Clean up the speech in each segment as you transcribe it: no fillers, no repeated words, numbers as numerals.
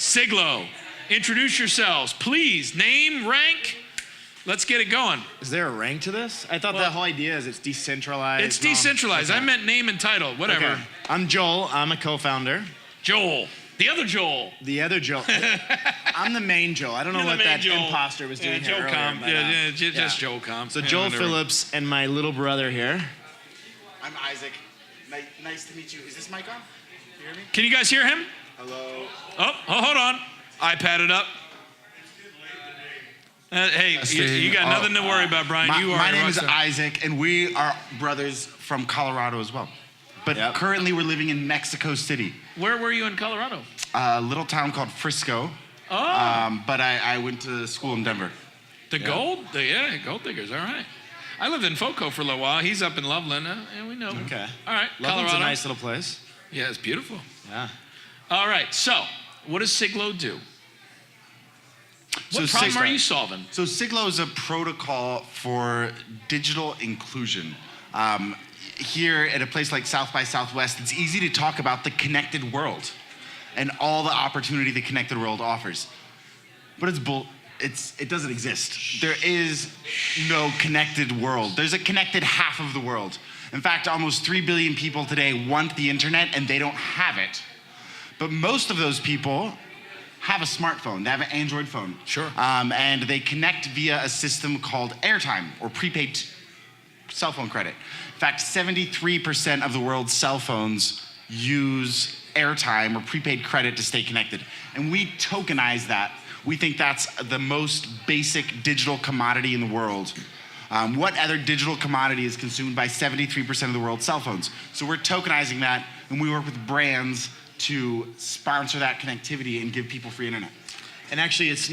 Siglo. Introduce yourselves. Please, name, rank. Let's get it going. Is there a rank to this? I thought the whole idea is it's decentralized. It's decentralized. Okay. I meant name and title, whatever. Okay. I'm Joel. I'm a co-founder. Joel. The other Joel. The other Joel. I'm the main Joel. I don't know what that Joel. Imposter was doing here earlier. Just Joel Com. So Joel Phillips and my little brother here. I'm Isaac. Nice to meet you. Is this mic on? You hear me? Can you guys hear him? Hello. Oh, hold on. iPad it up. Hey, you got nothing to worry about, Brian. My name is Isaac, and we are brothers from Colorado as well. But currently we're living in Mexico City. Where were you in Colorado? A little town called Frisco. Oh. But I went to school in Denver. Gold diggers, all right. I lived in Foco for a little while. He's up in Loveland, and we know. Okay. All right, Loveland's Colorado. a nice little place. Yeah, it's beautiful. Yeah. All right, so what does Siglo do? What problem are you solving? So Siglo is a protocol for digital inclusion. Here at a place like South by Southwest, it's easy to talk about the connected world and all the opportunity the connected world offers. But it doesn't exist. There is no connected world. There's a connected half of the world. In fact, almost 3 billion people today want the internet and they don't have it. But most of those people have a smartphone. They have an Android phone. Sure. And they connect via a system called airtime, or prepaid cell phone credit. In fact, 73% of the world's cell phones use airtime or prepaid credit to stay connected. And we tokenize that. We think that's the most basic digital commodity in the world. What other digital commodity is consumed by 73% of the world's cell phones? So we're tokenizing that, and we work with brands to sponsor that connectivity and give people free internet. And actually, this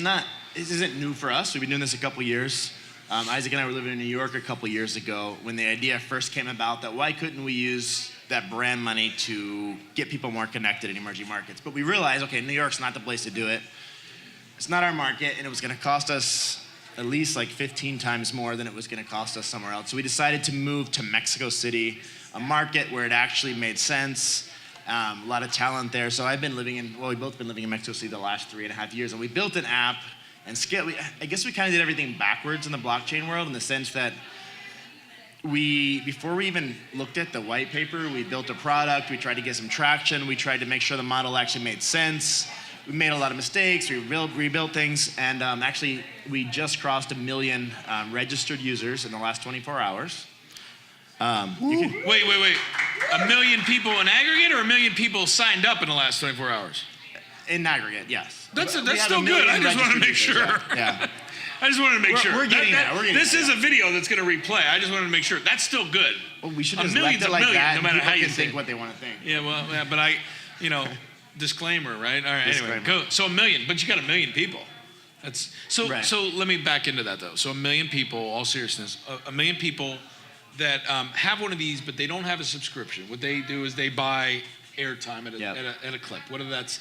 isn't new for us. We've been doing this a couple years. Isaac and I were living in New York a couple years ago when the idea first came about that why couldn't we use that brand money to get people more connected in emerging markets? But we realized, okay, New York's not the place to do it. It's not our market, and it was gonna cost us at least like 15 times more than it was gonna cost us somewhere else. So we decided to move to Mexico City, a market where it actually made sense. A lot of talent there. So we've both been living in Mexico City the last 3.5 years, and we built an app and I guess we kind of did everything backwards in the blockchain world in the sense that before we even looked at the white paper, we built a product, we tried to get some traction, we tried to make sure the model actually made sense. We made a lot of mistakes, we rebuilt things, and actually we just crossed 1 million registered users in the last 24 hours. Wait. 1 million people in aggregate, or 1 million people signed up in the last 24 hours? In aggregate, yes. That's still good. I just wanted to make sure. Yeah. I just wanted to make sure. We're getting there. This is a video that's going to replay. I just wanted to make sure. That's still good. Well, we should have left it like that, no matter how you think what they want to think. Yeah, well, but disclaimer, right? All right, anyway, go. So 1 million, but you got 1 million people. That's so. Right. So let me back into that though. So 1 million people, all seriousness, 1 million people that have one of these, but they don't have a subscription. What they do is they buy airtime at a clip. Whether that's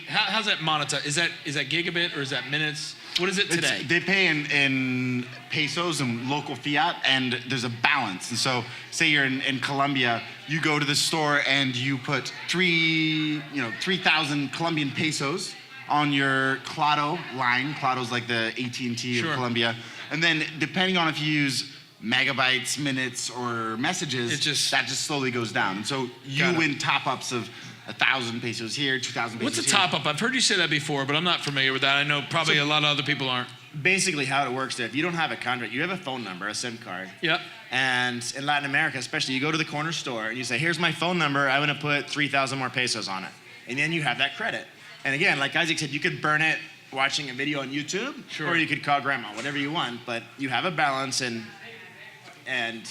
how's that monetized? Is that gigabit or is that minutes? What is it today? They pay in pesos and local fiat, and there's a balance. And so, say you're in Colombia, you go to the store and you put 3,000 Colombian pesos on your Claro line. Claro's like the AT&T of Colombia, and then depending on if you use megabytes, minutes, or messages, that just slowly goes down. And so you win top-ups of 1,000 pesos here, 2,000 pesos What's a top-up? I've heard you say that before, but I'm not familiar with that. I know probably a lot of other people aren't. Basically how it works there, if you don't have a contract, you have a phone number, a SIM card. Yep. And in Latin America, especially, you go to the corner store and you say, here's my phone number, I want to put 3,000 more pesos on it. And then you have that credit. And again, like Isaac said, you could burn it watching a video on YouTube, or you could call grandma, whatever you want, but you have a balance and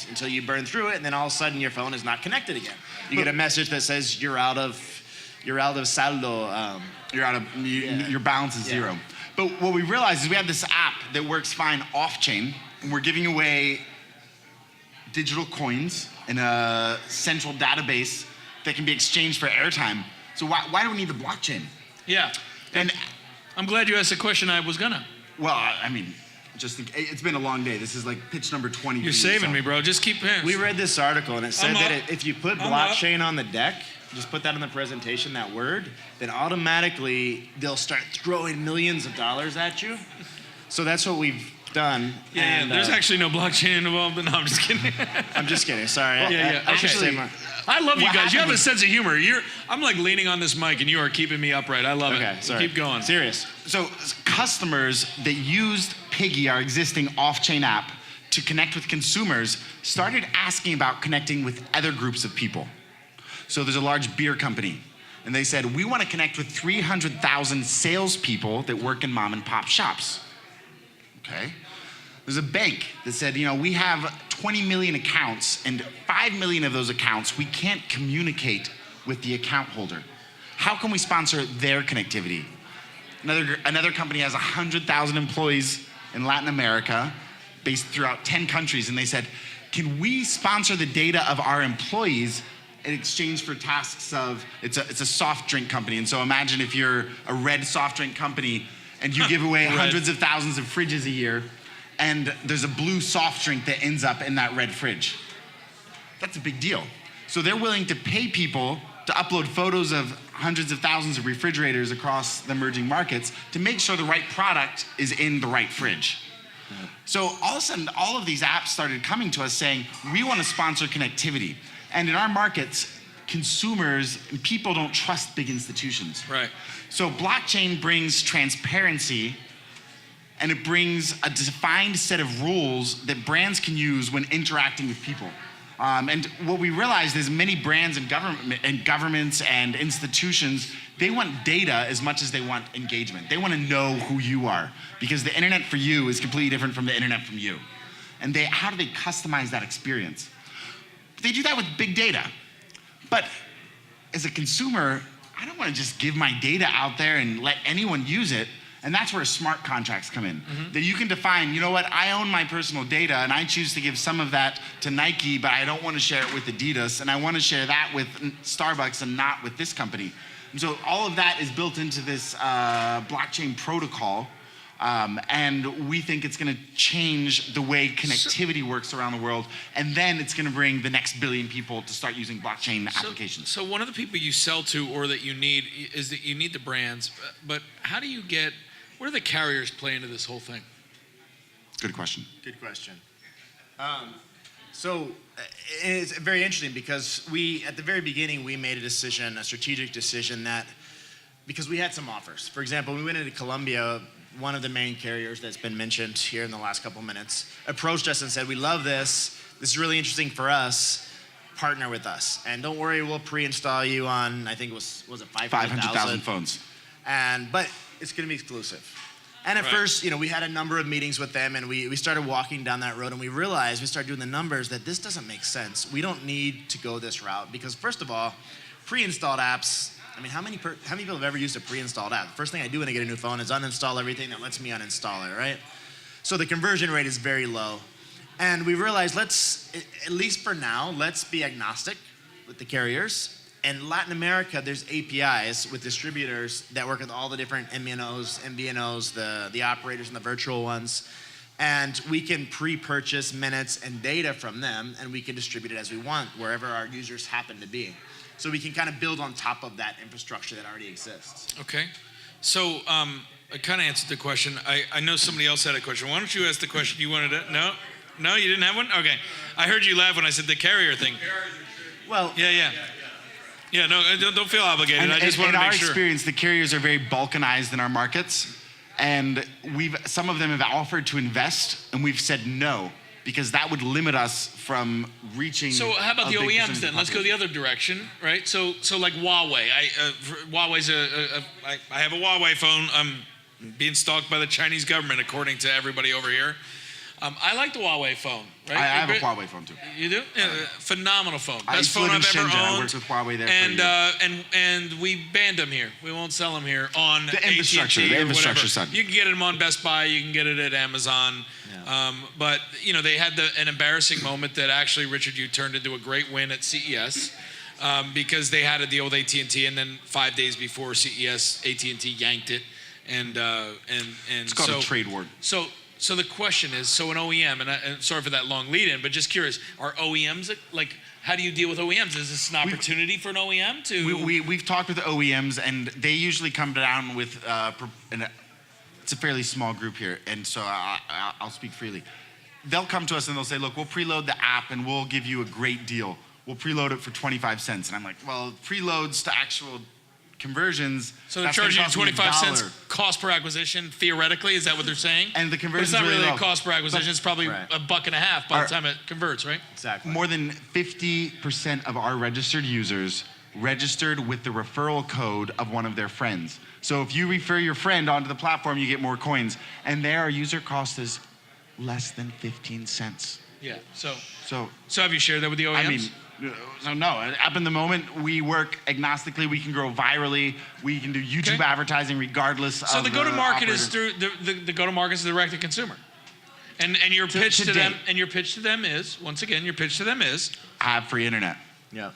until you burn through it, and then all of a sudden your phone is not connected again. You get a message that says you're out of saldo. Your balance is zero. But what we realized is we have this app that works fine off-chain, and we're giving away digital coins in a central database that can be exchanged for airtime. So why do we need the blockchain? Yeah. And I'm glad you asked the question I was gonna. Well, I mean, It's been a long day. This is like pitch number 20. You're saving me, bro. Just keep it. We read this article, and it said I'm that up. if you put I'm blockchain on the deck, just put that in the presentation, that word, then automatically they'll start throwing millions of dollars at you. So that's what we've done. Yeah, there's actually no blockchain involved. No, I'm just kidding. I'm just kidding. Sorry. I should say I love you What guys. You have happened a sense of humor. I'm like leaning on this mic, and you are keeping me upright. I love Okay, it. sorry. Keep going. Serious. So customers that used Piggy, our existing off-chain app, to connect with consumers, started asking about connecting with other groups of people. So there's a large beer company, and they said, we want to connect with 300,000 salespeople that work in mom and pop shops. Okay. There's a bank that said, we have 20 million accounts, and 5 million of those accounts we can't communicate with the account holder. How can we sponsor their connectivity? Another company has 100,000 employees in Latin America, based throughout 10 countries, and they said, can we sponsor the data of our employees in exchange for tasks of, it's a soft drink company, and so imagine if you're a red soft drink company and you give away hundreds of thousands of fridges a year, and there's a blue soft drink that ends up in that red fridge. That's a big deal. So they're willing to pay people to upload photos of hundreds of thousands of refrigerators across the emerging markets to make sure the right product is in the right fridge. So all of a sudden, all of these apps started coming to us saying, we want to sponsor connectivity. And in our markets, consumers and people don't trust big institutions. Right. So blockchain brings transparency, and it brings a defined set of rules that brands can use when interacting with people. And what we realized is many brands and governments and institutions, they want data as much as they want engagement. They want to know who you are, because the internet for you is completely different from the internet from you. And how do they customize that experience? They do that with big data. But as a consumer, I don't want to just give my data out there and let anyone use it. And that's where smart contracts come in. That you can define, I own my personal data, and I choose to give some of that to Nike, but I don't want to share it with Adidas, and I want to share that with Starbucks and not with this company. And so all of that is built into this blockchain protocol, and we think it's going to change the way connectivity works around the world, and then it's going to bring the next billion people to start using blockchain applications. So one of the people you sell to, or that you need, is that you need the brands, but how do you get, where do the carriers play into this whole thing? Good question. Good question. So it's very interesting because at the very beginning, we made a strategic decision that, because we had some offers. For example, we went into Colombia, one of the main carriers that's been mentioned here in the last couple minutes approached us and said, we love this. This is really interesting for us. Partner with us. And don't worry, we'll pre-install you on, I think it was it 500,000 phones. But it's going to be exclusive. And at first, we had a number of meetings with them, and we started walking down that road, and we realized, we started doing the numbers, that this doesn't make sense. We don't need to go this route, because first of all, pre-installed apps, how many people have ever used a pre-installed app? The first thing I do when I get a new phone is uninstall everything that lets me uninstall it, right? So the conversion rate is very low. And we realized, at least for now, let's be agnostic with the carriers. In Latin America, there's APIs with distributors that work with all the different MVNOs, the operators and the virtual ones. And we can pre-purchase minutes and data from them, and we can distribute it as we want, wherever our users happen to be. So we can kind of build on top of that infrastructure that already exists. Okay. So I kind of answered the question. I know somebody else had a question. Why don't you ask the question you wanted to? No? No, you didn't have one? Okay. I heard you laugh when I said the carrier thing. Well, Yeah, no, don't feel obligated. I just wanted to make sure. In our experience, the carriers are very balkanized in our markets, and some of them have offered to invest, and we've said no, because that would limit us from reaching. So how about the a big OEMs percentage then? of Let's go the other direction, right? So like Huawei. Huawei's I have a Huawei phone. I'm being stalked by the Chinese government, according to everybody over here. I like the Huawei phone, right? I have a Huawei phone too. You do? Yeah, phenomenal phone. I Best used to live phone in I've ever Shenzhen. owned. I worked with Huawei there for a year. And we banned them here. We won't sell them here on The infrastructure, AT&T the or infrastructure whatever. side. You can get them on Best Buy. You can get it at Amazon. Yeah. But they had an embarrassing moment that actually, Richard, you turned into a great win at CES. Because they had a deal with AT&T, and then 5 days before CES, AT&T yanked it, and It's called a trade war. So the question is, so an OEM, and sorry for that long lead-in, but just curious, are OEMs, like, how do you deal with OEMs? Is this an opportunity for an OEM to? We've talked with OEMs, and they usually come down with, it's a fairly small group here, and so I'll speak freely. They'll come to us and they'll say, look, we'll preload the app and we'll give you a great deal. We'll preload it for 25 cents. And I'm like, well, preloads to actual conversions. So they're charging you 25 cents cost per acquisition, theoretically, is that what they're saying? And the conversion's But it's not really low. a cost per acquisition, it's probably $1.50 by the time it converts, right? Exactly. More than 50% of our registered users registered with the referral code of one of their friends. So if you refer your friend onto the platform, you get more coins. And there, our user cost is less than 15 cents. Yeah, so So have you shared that with the OEMs? I mean, so no, up in the moment, we work agnostically, we can grow virally, we can do YouTube advertising regardless so of the go-to-market is operator. through, the go-to-market is direct to consumer. And your pitch to them, and your pitch to them is, once again, your pitch to them is Have free internet. Yeah.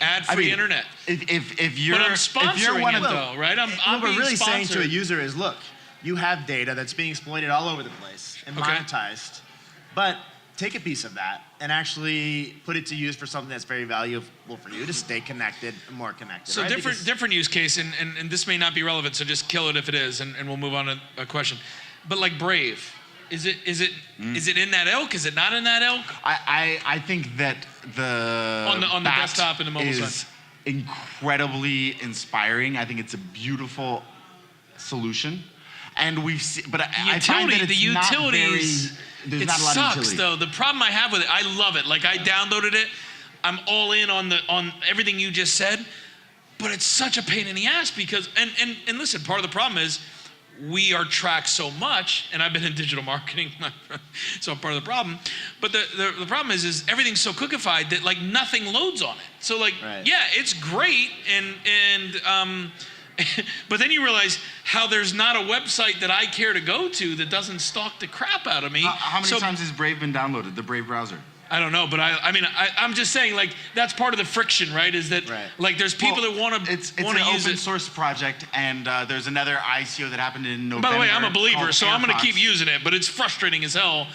ad-free internet. If you're, But I'm if you're sponsoring one it of the, though, right? I'm What we're being really saying to a sponsored. user is, look, you have data that's being exploited all over the place and Okay. monetized, but take a piece of that and actually put it to use for something that's very valuable for you to stay connected and more connected. So right? different use case, and this may not be relevant, so just kill it if it is, and we'll move on to a question. But like Brave, is it in that ilk? Is it not in that ilk? I think that the On the bat desktop and the mobile is side. incredibly inspiring. I think it's a beautiful solution, and we've seen, but I find that it's the utilities. not very. There's It not a lot sucks of utility. though. The problem I have with it, I love it. Like I downloaded it. I'm all in on everything you just said, but it's such a pain in the ass because and listen, part of the problem is we are tracked so much, and I've been in digital marketing, so I'm part of the problem. But the problem is everything's so cookified that like nothing loads on it. So like, yeah, it's great, and but then you realize how there's not a website that I care to go to that doesn't stalk the crap out of me. How many times has Brave been downloaded? The Brave browser. I don't know, but I'm just saying, like, that's part of the friction, right? Is that, like, there's people that want to It's an use open it. source project, and there's another ICO that happened in November. By the way, I'm a believer, called so I'm going to AirFox. keep using it, but it's frustrating as hell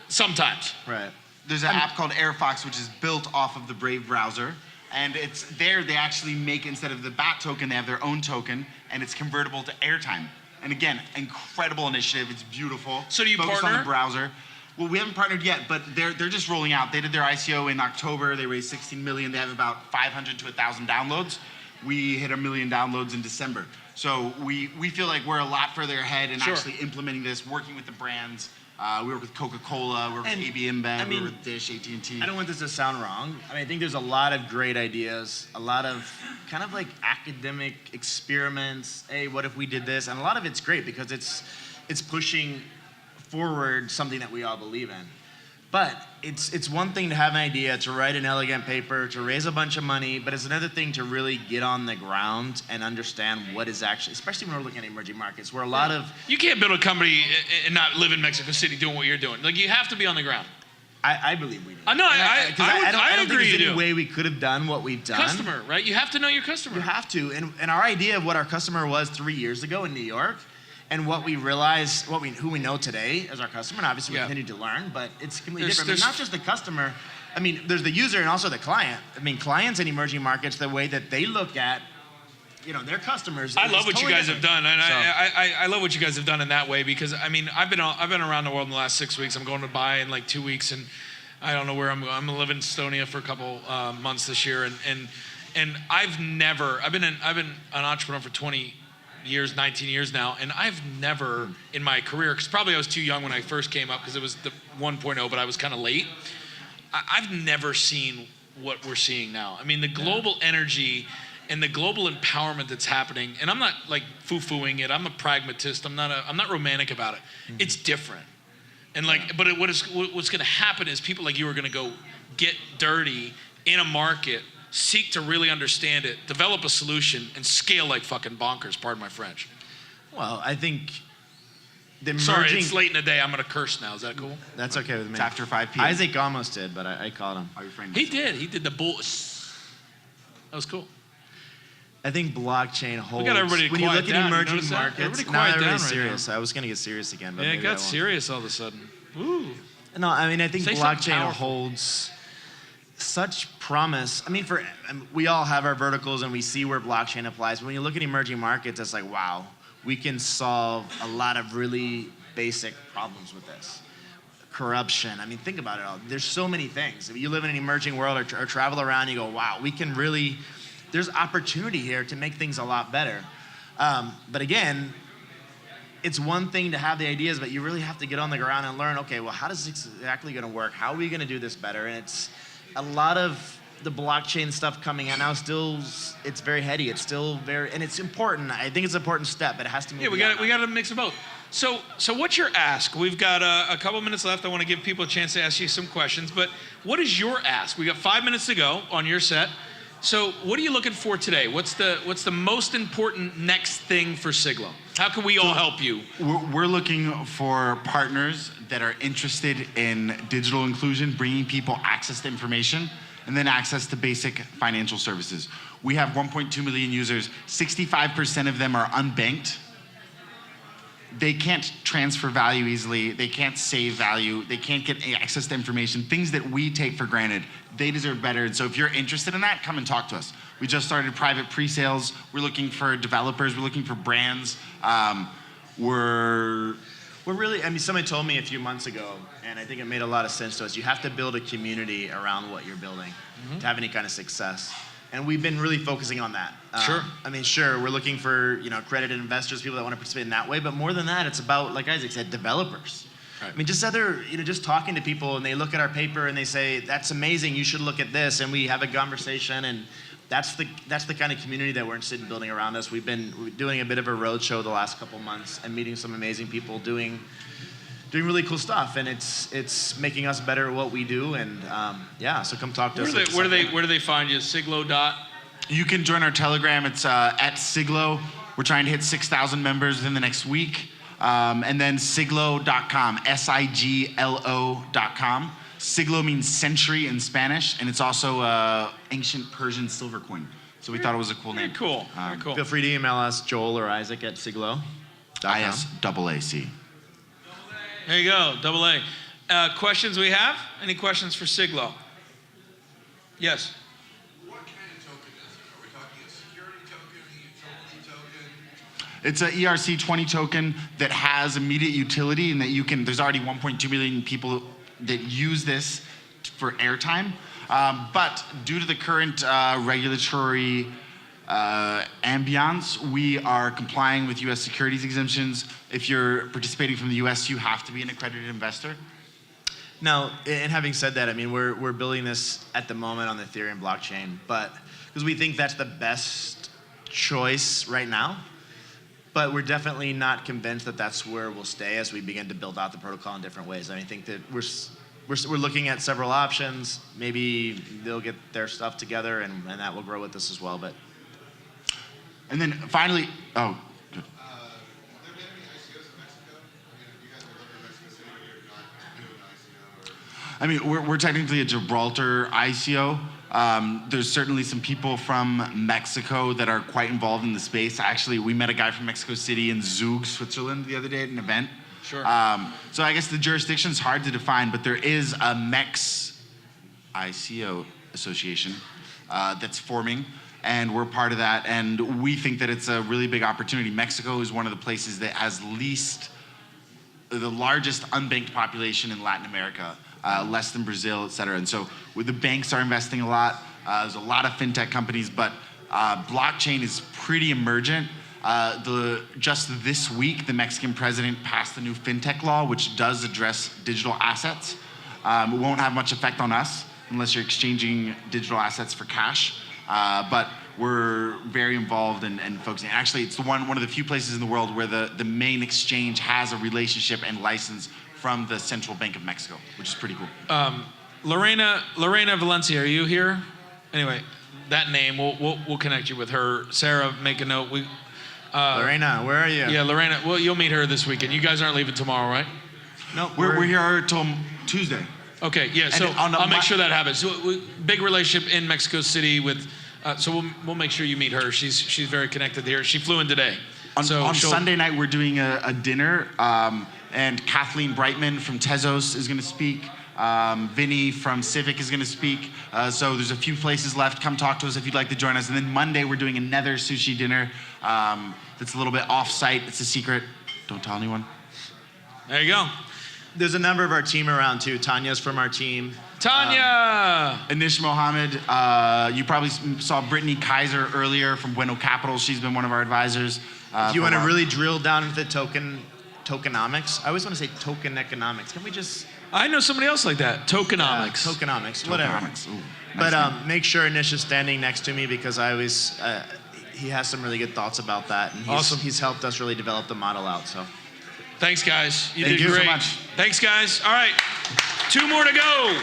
sometimes. Right. There's an app called AirFox, which is built off of the Brave browser. And it's there, they actually make, instead of the BAT token, they have their own token, and it's convertible to airtime. And again, incredible initiative. It's beautiful. So do you Focused partner? on the browser. Well, we haven't partnered yet, but they're just rolling out. They did their ICO in October. They raised 16 million. They have about 500 to 1,000 downloads. We hit 1 million downloads in December. So we feel like we're a lot further ahead in actually implementing this, working with the brands. We work with Coca-Cola, we work with AB InBev, we work with Dish, AT&T. I don't want this to sound wrong. I think there's a lot of great ideas, a lot of kind of like academic experiments. Hey, what if we did this? And a lot of it's great because it's pushing forward something that we all believe in. But it's one thing to have an idea, to write an elegant paper, to raise a bunch of money, but it's another thing to really get on the ground and understand what is actually, especially when we're looking at emerging markets, where a lot of... You can't build a company and not live in Mexico City doing what you're doing. Like, you have to be on the ground. I believe we do. I know, I don't agree think you there's do. any way we could have done what we've done. Customer, right? You have to know your customer. You have to. And our idea of what our customer was 3 years ago in New York, and what we realized, who we know today as our customer, and obviously we continue to learn, but it's completely different. It's not just the customer. I mean, there's the user and also the client. I mean, clients in emerging markets, the way that they look at, their customers. I love what you guys have done, and I love what you guys have done in that way because I mean I've been around the world in the last 6 weeks. I'm going to Dubai in like 2 weeks, and I don't know where I'm going. I'm gonna live in Estonia for a couple months this year, and I've been an entrepreneur for 20 years, 19 years now, and I've never in my career, because probably I was too young when I first came up because it was the 1.0, but I was kind of late. I've never seen what we're seeing now. I mean, the global energy and the global empowerment that's happening, and I'm not like foo-fooing it. I'm a pragmatist. I'm not romantic about it. It's different. And like, but what's going to happen is people like you are going to go get dirty in a market, seek to really understand it, develop a solution, and scale like fucking bonkers. Pardon my French. Well, I think the emerging... Sorry, it's late in the day. I'm going to curse now. Is that cool? That's okay with me. It's after 5 p.m. Isaac almost did, but I called him. Are you friends? He did. He did the bull. That was cool. I think blockchain holds. got everybody when you quiet look down. at You emerging notice that? markets, Everybody now quiet down everybody's right serious. I was gonna get serious again, but Yeah, it maybe I got won't. serious all of a sudden. Ooh. No, I mean I think Say something blockchain powerful. holds such promise. I mean, we all have our verticals and we see where blockchain applies. But when you look at emerging markets, it's like, wow, we can solve a lot of really basic problems with this. Corruption. I mean, think about it all. There's so many things. If you live in an emerging world or travel around, you go, wow, we can really. There's opportunity here to make things a lot better. But again, it's one thing to have the ideas, but you really have to get on the ground and learn, okay, well, how does this exactly going to work? How are we going to do this better? And it's a lot of the blockchain stuff coming out now it's very heady. It's still very, and it's important. I think it's an important step, but it has to move. Yeah, we got to mix them both. So what's your ask? We've got a couple minutes left. I want to give people a chance to ask you some questions, but what is your ask? We got 5 minutes to go on your set. So what are you looking for today? What's the most important next thing for Siglo? How can we all help you? We're looking for partners that are interested in digital inclusion, bringing people access to information, and then access to basic financial services. We have 1.2 million users. 65% of them are unbanked. They can't transfer value easily. They can't save value. They can't get access to information, things that we take for granted. They deserve better. And so if you're interested in that, come and talk to us. We just started private pre-sales. We're looking for developers. We're looking for brands. We're really, I mean, somebody told me a few months ago, and I think it made a lot of sense to us, you have to build a community around what you're building to have any kind of success. And we've been really focusing on that. Sure. I mean, sure, we're looking for, accredited investors, people that want to participate in that way, but more than that, it's about, like Isaac said, developers. Right. I mean, just talking to people and they look at our paper and they say, that's amazing, you should look at this, and we have a conversation, and that's the kind of community that we're interested in building around us. We've been doing a bit of a roadshow the last couple months and meeting some amazing people doing really cool stuff, and it's making us better at what we do, and so come talk to us. Where do they find you? Siglo dot? You can join our Telegram. It's at Siglo. We're trying to hit 6,000 members within the next week. And then siglo.com, Siglo.com. Siglo means century in Spanish, and it's also ancient Persian silver coin. So we thought it was a cool name. Very cool. Very cool. Feel free to email us, Joel or Isaac at Siglo. ISAAC. There you go, double A. Questions we have? Any questions for Siglo? Yes. What kind of token is it? Are we talking a security token, a utility token? It's an ERC20 token that has immediate utility, and that there's already 1.2 million people that use this for airtime. But due to the current regulatory ambiance, we are complying with U.S. securities exemptions. If you're participating from the U.S., you have to be an accredited investor. Now, and having said that, I mean, we're building this at the moment on the Ethereum blockchain, but because we think that's the best choice right now. But we're definitely not convinced that that's where we'll stay as we begin to build out the protocol in different ways. I think that we're looking at several options. Maybe they'll get their stuff together, and that will grow with us as well. But And then finally, oh, good. Have there been any ICOs in Mexico? I mean, you guys are living in Mexico City, but you're not doing an ICO. Or... I mean, we're technically a Gibraltar ICO. There's certainly some people from Mexico that are quite involved in the space. Actually, we met a guy from Mexico City in Zug, Switzerland, the other day at an event. Sure. So I guess the jurisdiction's hard to define, but there is a Mex ICO association that's forming, and we're part of that. And we think that it's a really big opportunity. Mexico is one of the places that has the largest unbanked population in Latin America. Less than Brazil, et cetera. And so the banks are investing a lot. There's a lot of fintech companies, but blockchain is pretty emergent. Just this week, the Mexican president passed a new fintech law, which does address digital assets. It won't have much effect on us unless you're exchanging digital assets for cash. But we're very involved and focusing. Actually, it's one of the few places in the world where the main exchange has a relationship and license from the Central Bank of Mexico, which is pretty cool. Lorena Valencia, are you here? Anyway, that name, we'll connect you with her. Sarah, make a note. Lorena, where are you? Yeah, Lorena. Well, you'll meet her this weekend. You guys aren't leaving tomorrow, right? No, We're here till Tuesday. Okay, yeah. So And I'll make sure that happens. So big relationship in Mexico City with So we'll make sure you meet her. She's very connected here. She flew in today. On she'll- Sunday night, we're doing a dinner, and Kathleen Brightman from Tezos is going to speak. Vinny from Civic is going to speak. So there's a few places left. Come talk to us if you'd like to join us. And then Monday, we're doing another sushi dinner that's a little bit off-site. It's a secret. Don't tell anyone. There you go. There's a number of our team around too. Tanya's from our team. Tanya! Anish Mohammed, you probably saw Brittany Kaiser earlier from Bueno Capital. She's been one of our advisors. If you for want a to while. really drill down into tokenomics, I always want to say token economics. Can we just I know somebody else like that. Tokenomics. tokenomics, whatever. Tokenomics. Ooh, But nice name. make sure Anish is standing next to me because I always he has some really good thoughts about that, and Awesome. he's helped us really develop the model out. So Thanks, guys. You Thank did you so great. much. Thanks, guys. All right. 2 more to go.